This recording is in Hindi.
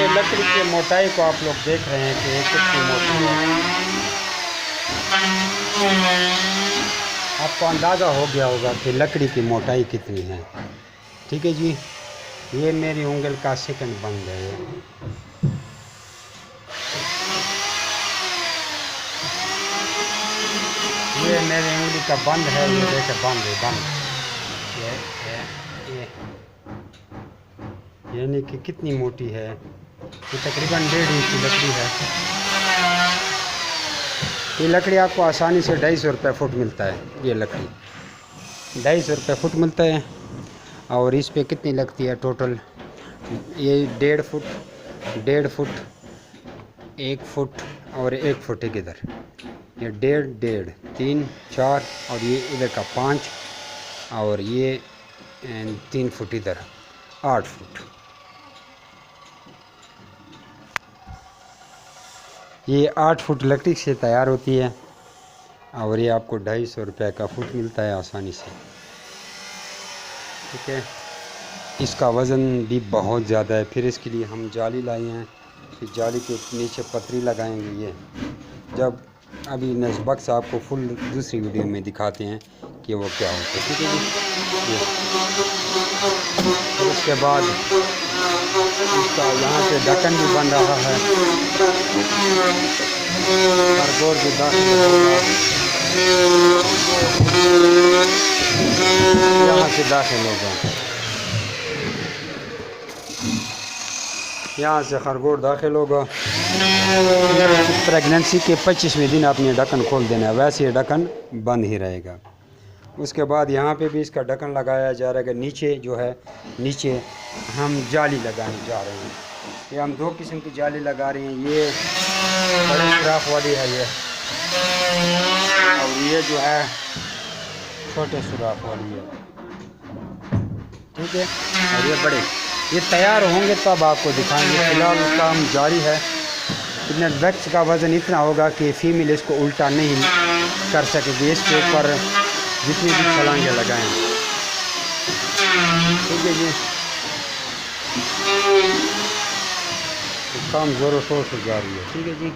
लकड़ी की मोटाई को आप लोग देख रहे हैं कि ये कितनी मोटी है। आपको अंदाज़ा हो गया होगा कि लकड़ी की मोटाई कितनी है। ठीक है जी, ये मेरी उंगल का सेकंड बंद है। ये मेरी उंगली का बंद है, ये देखे बंद है, बंद। ये यानी कि कितनी मोटी है, ये तकरीबन 1.5 इंच की लकड़ी है। ये लकड़ी आपको आसानी से 250 रुपये फुट मिलता है। ये लकड़ी 250 रुपये फुट मिलता है। और इस पे कितनी लगती है टोटल, ये 1.5 फुट, 1.5 फुट, 1 फुट और 1 फुट एक इधर, ये 1.5, 3, 4 और ये इधर का 5 और ये 3 फुट इधर, 8 फुट। ये 8 फुट लकड़ी से तैयार होती है और ये आपको 250 रुपये का फुट मिलता है आसानी से। ठीक है, इसका वज़न भी बहुत ज़्यादा है। फिर इसके लिए हम जाली लाए हैं, फिर जाली के नीचे पतरी लगाएंगे। ये जब अभी नस्बक आपको फुल दूसरी वीडियो में दिखाते हैं कि वो क्या होता है। ठीक है जी, फिर उसके बाद इसका यहाँ से ढक्कन भी बन रहा है, खरगोश भी दाखिल होगा, यहाँ से दाखिल होगा, यहाँ से खरगोश दाखिल होगा। प्रेगनेंसी के 25वें दिन आपने ढक्कन खोल देना है, वैसे ये ढक्कन बंद ही रहेगा। उसके बाद यहाँ पे भी इसका ढक्कन लगाया जा रहा है। नीचे जो है, नीचे हम जाली लगाने जा रहे हैं। ये हम 2 किस्म की जाली लगा रहे हैं, ये बड़े सुराख वाली है ये, और ये जो है छोटे सुराख वाली है। ठीक है, और ये बड़े, ये तैयार होंगे तब आपको दिखाएंगे। फिलहाल काम जारी है। इतना वैक्स का वज़न इतना होगा कि फीमेल इसको उल्टा नहीं कर सकेगी। इसके ऊपर जितनी भी छलांगे लगाएं। ठीक है जी, तो काम ज़ोरों शोर से जारी है। ठीक है जी।